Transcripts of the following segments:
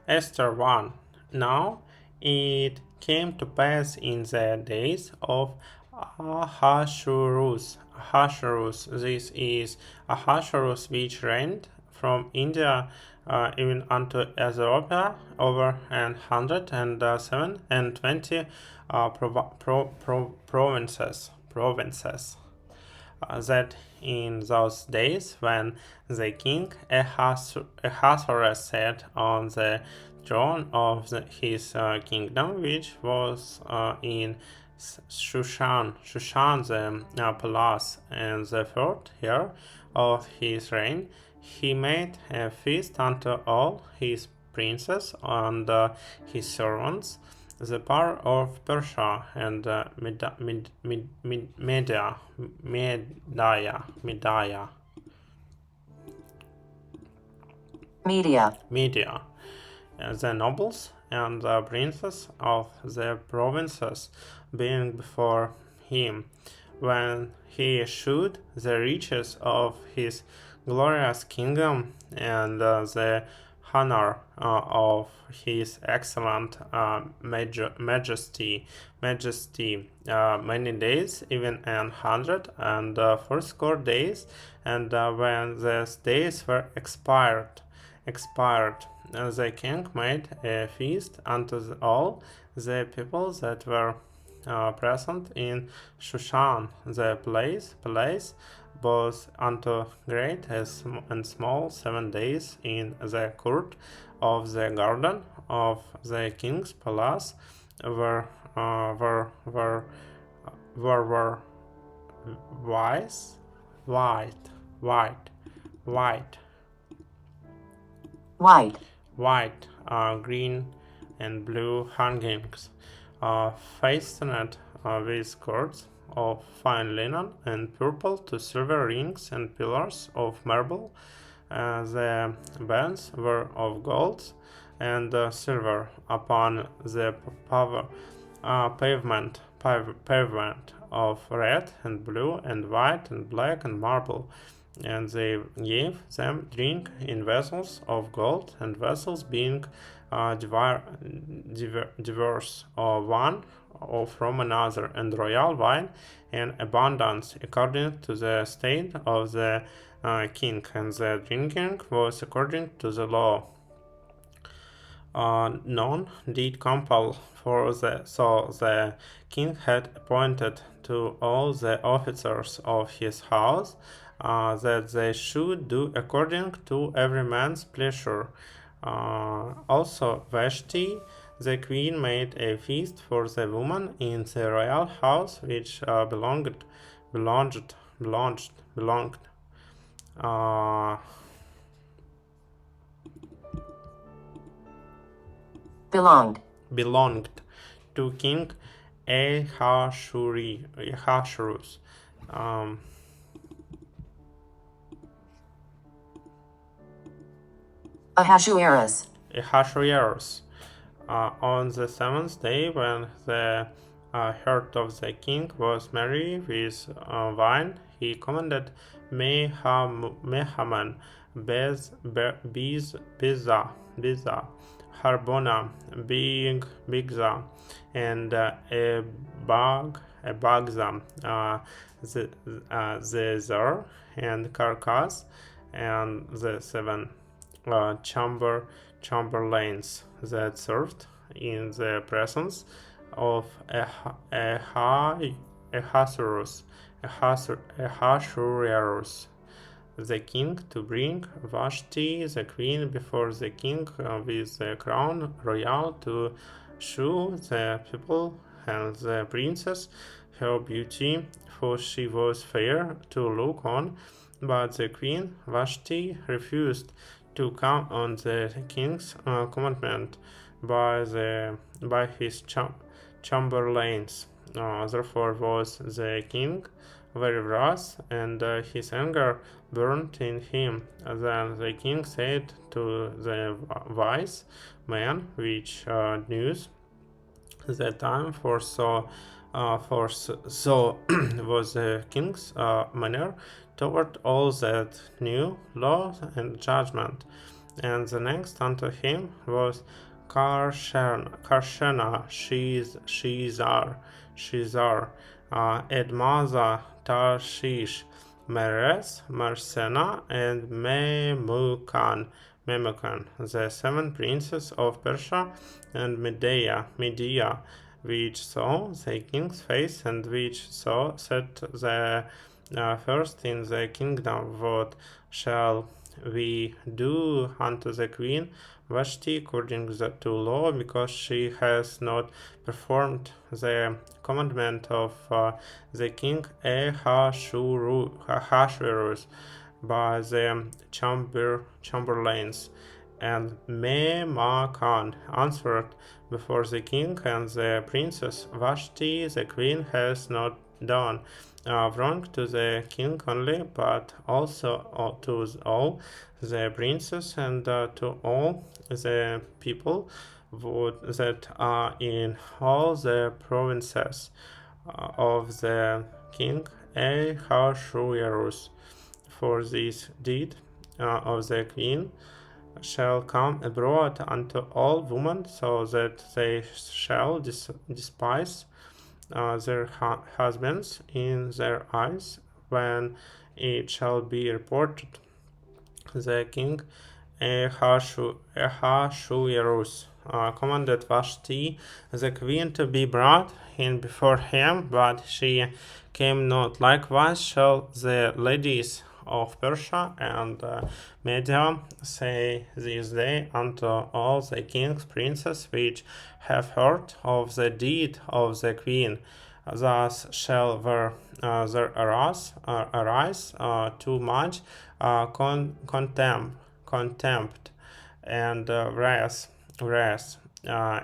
Esther 1. Now it came to pass in the days of Ahasuerus. This is Ahasuerus, which reigned from India even unto Ethiopia over 127 provinces. That in those days, when the king Ahasuerus sat on the throne of his kingdom, which was in Shushan the palace, and the fourth year of his reign, he made a feast unto all his princes and his servants, the power of Persia and Media, the nobles and the princes of the provinces being before him, when he shewed the riches of his glorious kingdom and the honor of his excellent majesty, many days, even 100 and 80 days, and when these days were expired, the king made a feast unto all the people that were present in Shushan, the place, both unto great and small, 7 days in the court of the garden of the king's palace, were wise, white, green, and blue hangings, fastened with cords of fine linen, and purple to silver rings and pillars of marble. The bands were of gold and silver upon the pavement of red and blue and white and black and marble. And they gave them drink in vessels of gold, and vessels being diverse, one from another, and royal wine in abundance, according to the state of the king, and the drinking was according to the law. None did compel, for the king had appointed to all the officers of his house that they should do according to every man's pleasure. Also Vashti, the queen, made a feast for the woman in the royal house, which belonged uh, belonged to King Ahasuerus. Ahasuerus. On the seventh day, when the heart of the king was merry with wine, he commanded Mehaman, Biza, Harbona, Bigza, and Abagza, Zezar, and Carcass, and the seven chamberlains that served in the presence of Ahasuerus, the king, to bring Vashti, the queen, before the king with the crown royal, to shew the people and the princess her beauty, for she was fair to look on. But the queen Vashti refused to come on the king's commandment by his chamberlains. Therefore was the king very wroth, and his anger burned in him. Then the king said to the wise men which knew the time, for so was the king's manner toward all that knew law and judgment, And the next unto him was Karshena, Shizar, Edmaza, Tarshish, Meres, Marsena, and Memucan, the 7 princes of Persia and Media, which saw the king's face, and which saw set the first in the kingdom. What shall we do unto the queen Vashti according to law, because she has not performed the commandment of the king Ahasuerus by the chamberlains. And Memucan answered before the king and the princess, Vashti the queen has not done wrong to the king only, but also to all the princes and to all the people that are in all the provinces of the king Ahasuerus. For this deed of the queen shall come abroad unto all women, so that they shall despise their husbands in their eyes, when it shall be reported the king Ahasuerus commanded Vashti the queen to be brought in before him, but she came not. Likewise shall the ladies of Persia and Media say this day unto all the king's princes which have heard of the deed of the queen. Thus shall there arise too much contempt and wrath.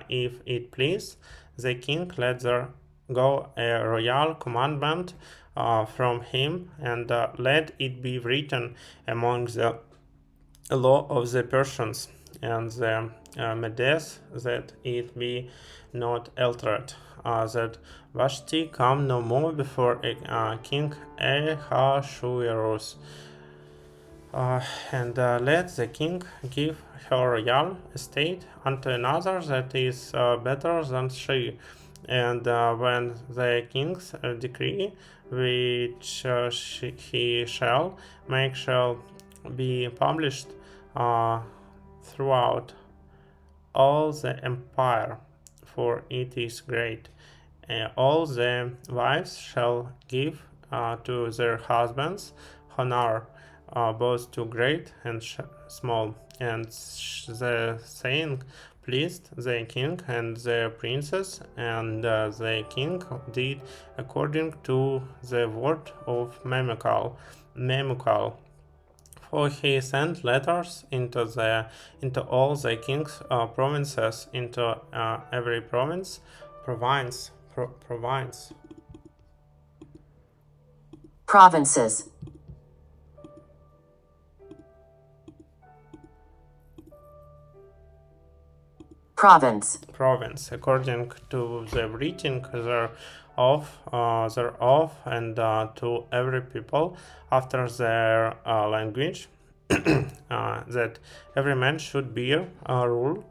If it please the king, let there go a royal commandment from him, and let it be written among the law of the Persians and the Medes, that it be not altered, that Vashti come no more before King Ahasuerus. And let the king give her royal estate unto another that is better than she. And when the king's decree, which he shall make, shall be published throughout all the empire, for it is great, all the wives shall give to their husbands honor, both to great and small. And the saying pleased the king and the princess, and the king did according to the word of Memucan. For he sent letters into all the king's provinces, into every province, provinces, province, according to the reading thereof, and to every people after their language, that every man should bear rule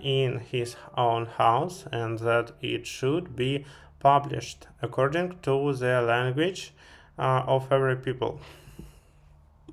in his own house, and that it should be published according to the language of every people.